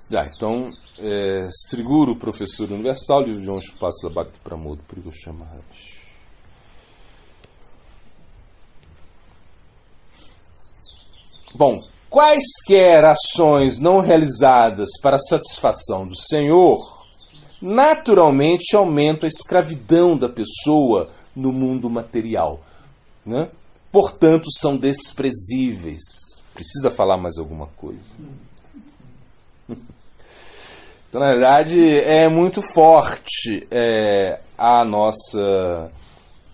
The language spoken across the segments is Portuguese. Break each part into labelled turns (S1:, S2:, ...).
S1: Então, Sri Guru, professor universal, livro de Onjo Pasla Bhakti Pramod Puri Goswami Maharaj. Bom, quaisquer ações não realizadas para a satisfação do Senhor, naturalmente aumentam a escravidão da pessoa no mundo material, né? Portanto, são desprezíveis. Precisa falar mais alguma coisa? Então, na verdade, é muito forte a nossa...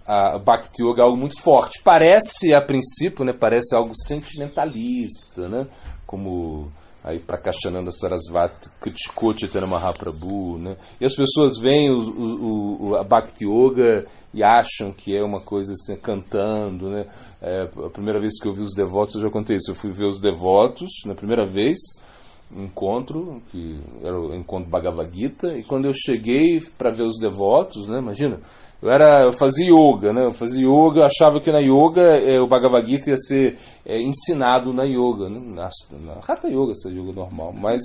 S1: A Bhakti Yoga é algo muito forte. Parece, a princípio, né, parece algo sentimentalista, né? Como aí Prakashananda Sarasvati criticou Chaitanya Mahaprabhu, né? E as pessoas veem a Bhakti Yoga e acham que é uma coisa assim, cantando, né? A primeira vez que eu vi os devotos, eu já contei isso, eu fui ver os devotos na primeira vez, encontro, que era o encontro Bhagavad Gita, e quando eu cheguei para ver os devotos, né, imagina, eu fazia yoga, né? Eu achava que na yoga o Bhagavad Gita ia ser ensinado na yoga, né? Na Hatha Yoga, essa yoga normal. Mas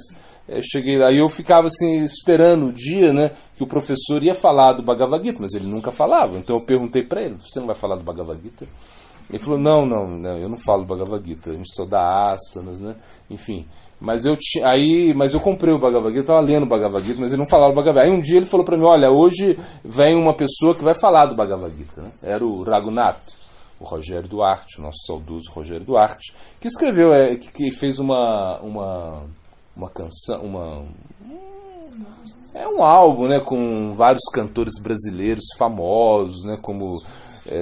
S1: cheguei lá e eu ficava assim, esperando o dia, né, que o professor ia falar do Bhagavad Gita, mas ele nunca falava. Então eu perguntei para ele: você não vai falar do Bhagavad Gita? Ele falou: não, eu não falo do Bhagavad Gita, a gente só dá asanas, né? Enfim. Mas eu comprei o Bhagavad Gita, eu estava lendo o Bhagavad Gita, mas ele não falava do Bhagavad Gita. Aí um dia ele falou para mim: olha, hoje vem uma pessoa que vai falar do Bhagavad Gita, né? Era o Raghunath, o Rogério Duarte, o nosso saudoso Rogério Duarte, que escreveu, que fez uma canção, um álbum, né, com vários cantores brasileiros famosos, né, como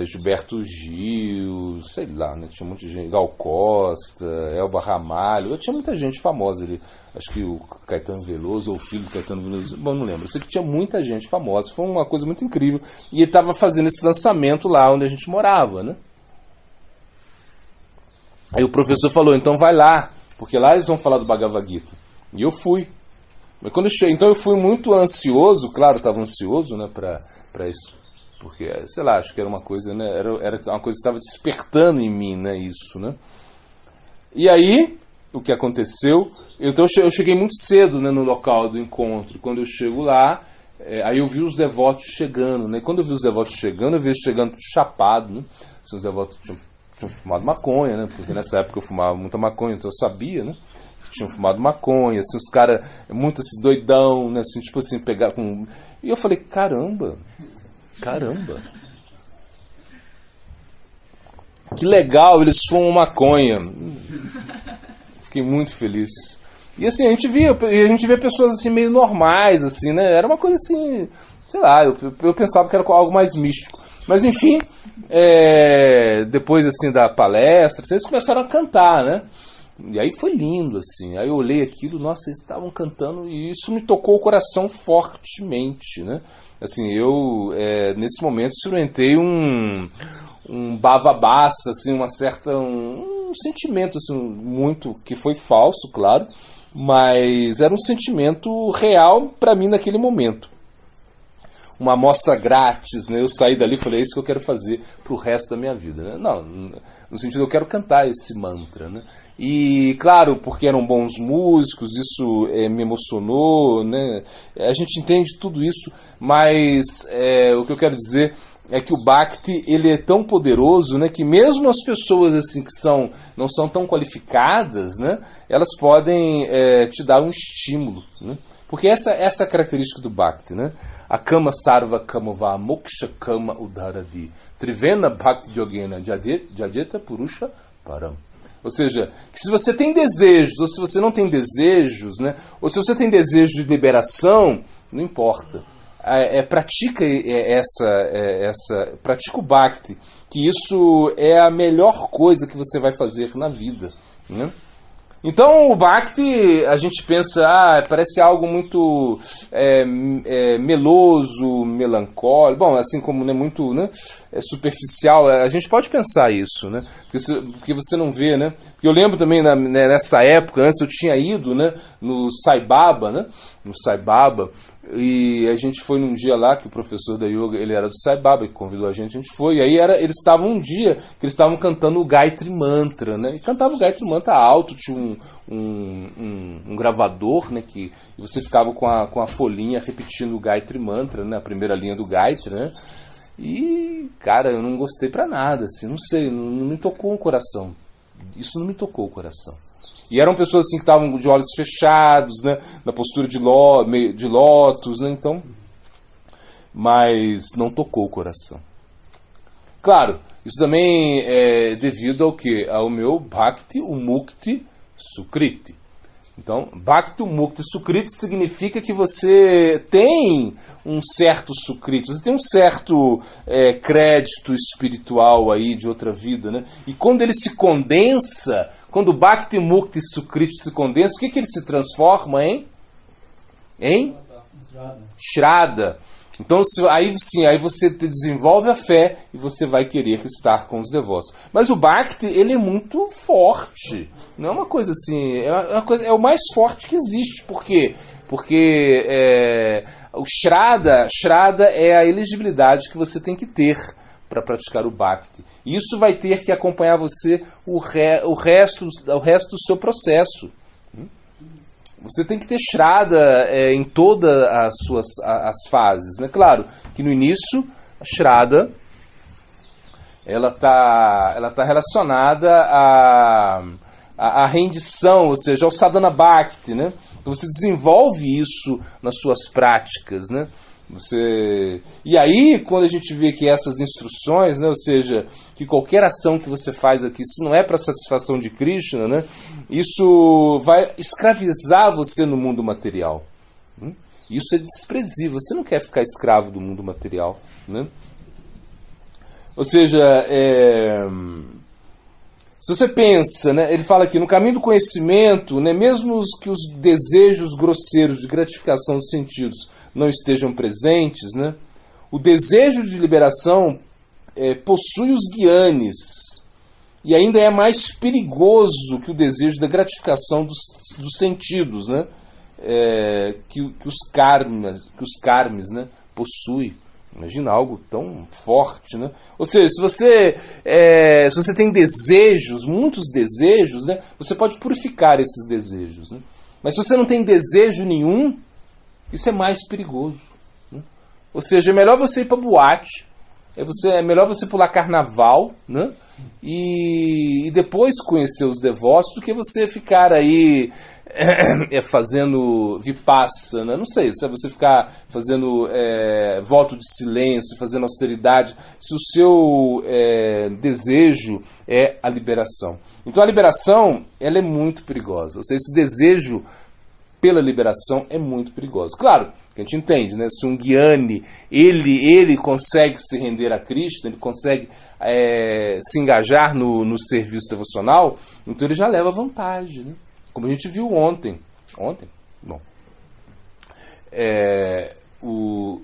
S1: Gilberto Gil, sei lá, né? Tinha muita gente, Gal Costa, Elba Ramalho, tinha muita gente famosa ali. Acho que o Caetano Veloso, ou o filho do Caetano Veloso, bom, não lembro. Eu sei que tinha muita gente famosa, foi uma coisa muito incrível. E ele estava fazendo esse lançamento lá onde a gente morava, né? Aí o professor falou: então vai lá, porque lá eles vão falar do Bhagavad Gita. E eu fui. Mas quando eu cheguei, então eu fui muito ansioso, claro, estava ansioso, né, para isso. Porque, sei lá, acho que era uma coisa, né? Era uma coisa que estava despertando em mim, né? Isso, né? E aí, o que aconteceu? Então eu cheguei muito cedo, né, no local do encontro. Quando eu chego lá, aí eu vi os devotos chegando, né? Quando eu vi os devotos chegando, eu vi eles chegando tudo chapado, né? Os devotos tinham fumado maconha, né? Porque nessa época eu fumava muita maconha, então eu sabia, né? Tinham fumado maconha, assim, os caras muito assim, doidão, né? Assim, tipo assim, pegar com... E eu falei: caramba, que legal, eles fumam maconha. Fiquei muito feliz. E assim, a gente via pessoas assim meio normais, assim, né? Era uma coisa assim, sei lá, eu pensava que era algo mais místico. Mas enfim, depois assim da palestra, eles começaram a cantar, né? E aí foi lindo, assim. Aí eu olhei aquilo, nossa, eles estavam cantando e isso me tocou o coração fortemente, né? Assim, eu, nesse momento, experimentei um bava-baça, assim, um sentimento, assim, muito, que foi falso, claro, mas era um sentimento real para mim naquele momento. Uma amostra grátis, né? Eu saí dali e falei: é isso que eu quero fazer pro resto da minha vida, né? Não, no sentido, eu quero cantar esse mantra, né? E, claro, porque eram bons músicos, isso me emocionou, né? A gente entende tudo isso, mas o que eu quero dizer é que o Bhakti, ele é tão poderoso, né, que mesmo as pessoas assim, que não são tão qualificadas, né, elas podem te dar um estímulo, né? Porque essa é a característica do Bhakti, né? A kama sarva kamava moksha kama udharadi trivena bhakti yogena jadeta purusha param. Ou seja, que se você tem desejos, ou se você não tem desejos, né? Ou se você tem desejo de liberação, não importa. Pratica pratica o Bhakti, que isso é a melhor coisa que você vai fazer na vida, né? Então o Bhakti, a gente pensa, parece algo muito meloso, melancólico, bom, assim como, né, muito, né, superficial. A gente pode pensar isso, né? Porque você não vê, né? Porque eu lembro também nessa época, antes eu tinha ido, né, no Sai Baba, né? No Sai Baba, E a gente foi num dia lá, que o professor da yoga, ele era do Sai Baba, que convidou a gente foi. E aí eles estavam um dia que eles estavam cantando o Gayatri Mantra, né? E cantava o Gayatri Mantra alto, tinha um gravador, né? Que você ficava com a folhinha repetindo o Gayatri Mantra, né? A primeira linha do Gayatri, né? E, cara, eu não gostei pra nada, assim, não sei, não me tocou o coração. Isso não me tocou o coração. E eram pessoas assim que estavam de olhos fechados, né, na postura de lótus, né, então, mas não tocou o coração. Claro, isso também é devido ao quê? Ao meu Bhakti Mukti Sukriti. Então, Bhakti Mukti Sukriti significa que você tem um certo sukriti, você tem um certo crédito espiritual aí de outra vida, né? E quando ele se condensa, quando o Bhakti Mukti Sukriti se condensa, o que ele se transforma em? Em? Shraddha. Então, aí sim, aí você desenvolve a fé e você vai querer estar com os devotos. Mas o Bhakti, ele é muito forte. Não é uma coisa assim, é o mais forte que existe. Por quê? Porque o Shraddha é a elegibilidade que você tem que ter para praticar o Bhakti. E isso vai ter que acompanhar você o resto do seu processo. Você tem que ter Shraddha em todas as fases, né? Claro que no início a Shraddha ela tá relacionada à rendição, ou seja, ao Sadhana Bhakti, né? Então você desenvolve isso nas suas práticas, né? E aí, quando a gente vê que essas instruções, né, ou seja, que qualquer ação que você faz aqui, se não é para satisfação de Krishna, né, isso vai escravizar você no mundo material. Isso é desprezível. Você não quer ficar escravo do mundo material, né? Ou seja, se você pensa, né, ele fala aqui, no caminho do conhecimento, né, mesmo que os desejos grosseiros de gratificação dos sentidos não estejam presentes, né, o desejo de liberação possui os gyanis e ainda é mais perigoso que o desejo da gratificação dos sentidos, né, que os karmis, né, possuem. Imagina algo tão forte, né? Ou seja, se você tem desejos, muitos desejos, né, você pode purificar esses desejos, né? Mas se você não tem desejo nenhum, isso é mais perigoso, né? Ou seja, é melhor você ir para boate, é melhor você pular carnaval, né? E depois conhecer os devotos do que você ficar aí fazendo vipassana, não sei, se é você ficar fazendo voto de silêncio, fazendo austeridade, se o seu desejo é a liberação. Então a liberação, ela é muito perigosa, ou seja, esse desejo pela liberação é muito perigoso. Claro, que a gente entende, né? Se um Gyani, ele consegue se render a Cristo, ele consegue se engajar no serviço devocional, então ele já leva vantagem, né? Como a gente viu ontem. Bom. O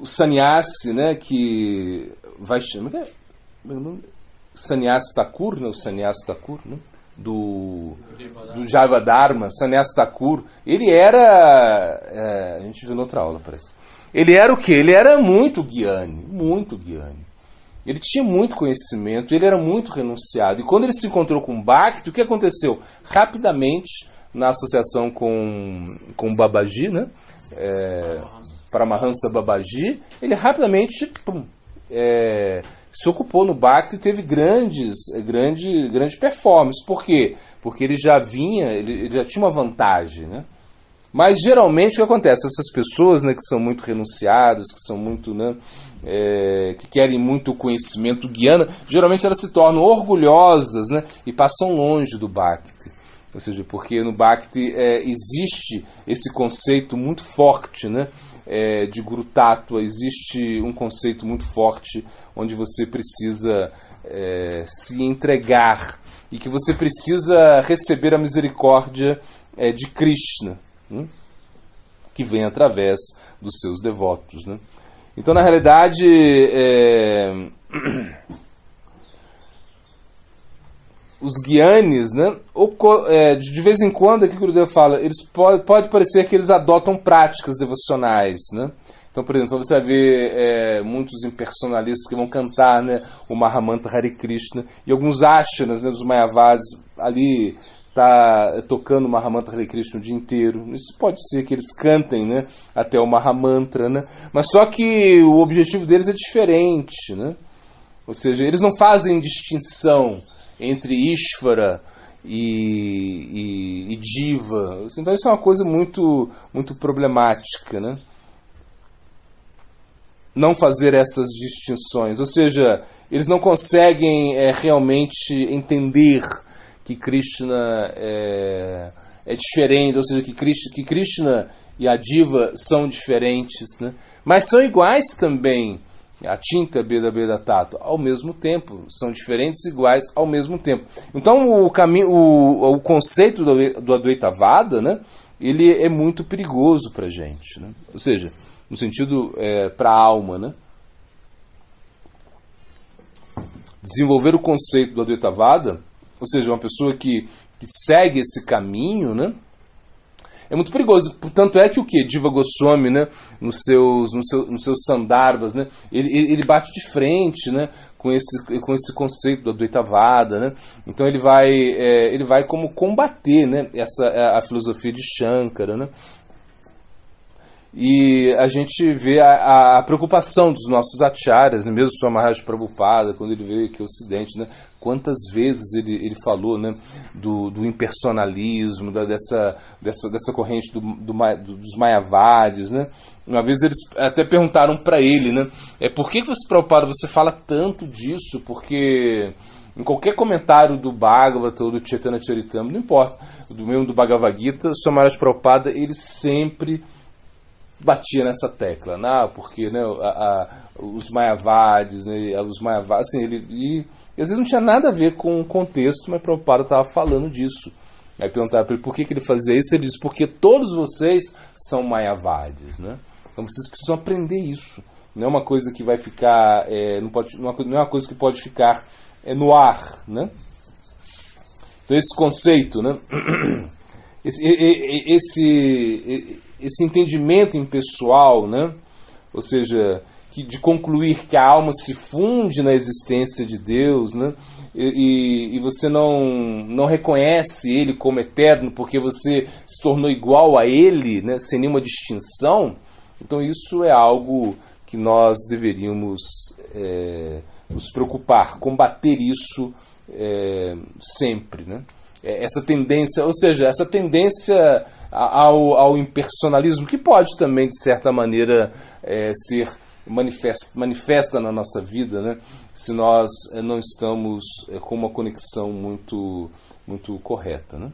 S1: sannyasi, né, que vai chamar... Sannyasi Thakur, né? O sannyasi Thakur, né? Do Javadharma, Sannyasi Thakur, ele era... a gente viu na outra aula, parece. Ele era o quê? Ele era muito Gyani, muito Gyani. Ele tinha muito conhecimento, ele era muito renunciado. E quando ele se encontrou com Bhakti, o que aconteceu? Rapidamente, na associação com Babaji, né? Paramahansa Babaji, ele rapidamente se ocupou no Bhakti e teve grande performance. Por quê? Porque ele já tinha uma vantagem, né? Mas geralmente o que acontece? Essas pessoas, né, que são muito renunciadas, que são muito, né, que querem muito conhecimento guiana, geralmente elas se tornam orgulhosas, né, e passam longe do Bhakti. Ou seja, porque no Bhakti existe esse conceito muito forte, né, de Guru Tattva, existe um conceito muito forte onde você precisa se entregar e que você precisa receber a misericórdia de Krishna, que vem através dos seus devotos, né? Então, na realidade, os Gyanis, né, de vez em quando, aqui que o Gurudev fala, pode parecer que eles adotam práticas devocionais, né? Então, por exemplo, você vai ver muitos impersonalistas que vão cantar, né, o Mahamantra Hare Krishna, e alguns ashramas, né, dos Mayavadis ali tá tocando o Mahamantra Hare Krishna o dia inteiro. Isso pode ser que eles cantem, né, até o Mahamantra, né? Mas só que o objetivo deles é diferente, né? Ou seja, eles não fazem distinção entre Ishvara e Jiva. Então isso é uma coisa muito, muito problemática, né? Não fazer essas distinções. Ou seja, eles não conseguem realmente entender que Krishna é diferente, ou seja, que Krishna e a Jiva são diferentes, né? Mas são iguais também. A tinta Beda Beda Tato, ao mesmo tempo, são diferentes e iguais ao mesmo tempo. Então o conceito do Advaitavada, né, ele é muito perigoso para a gente, né? Ou seja, no sentido para a alma, né? Desenvolver o conceito do Advaitavada, ou seja, uma pessoa que segue esse caminho, né, é muito perigoso. Tanto é que o que? Jiva Goswami, né, nos seus Sandarbhas, né, ele bate de frente, né, com esse conceito do Advaitavada, né? Então ele vai como combater, né, a filosofia de Shankara, né? E a gente vê a preocupação dos nossos acharyas, né? Mesmo o Swami Maharaj Prabhupada, quando ele veio aqui ao Ocidente, né? Quantas vezes ele falou, né? do impersonalismo, dessa corrente dos Mayavadis, né? Uma vez eles até perguntaram para ele, né? Por que você, Prabhupada, você fala tanto disso? Porque em qualquer comentário do Bhagavata ou do Chaitanya Charitamrita, não importa, do Bhagavad Gita, o Swami Maharaj Prabhupada, ele sempre batia nessa tecla, né? Porque, né, os Mayavadis, né, assim, e às vezes não tinha nada a ver com o contexto, mas o Prabhupada estava falando disso. Aí perguntaram para ele por que ele fazia isso, ele disse, porque todos vocês são Mayavadis, né? Então vocês precisam aprender isso. Não é uma coisa que vai ficar, não é uma coisa que pode ficar no ar, né? Então esse conceito, né? Esse entendimento impessoal, né? Ou seja, de concluir que a alma se funde na existência de Deus, né? E você não reconhece Ele como eterno porque você se tornou igual a Ele, né? Sem nenhuma distinção. Então isso é algo que nós deveríamos nos preocupar, combater isso sempre, né? Essa tendência, ou seja, essa tendência ao impersonalismo, que pode também, de certa maneira, ser manifesta na nossa vida, né? Se nós não estamos com uma conexão muito, muito correta, né?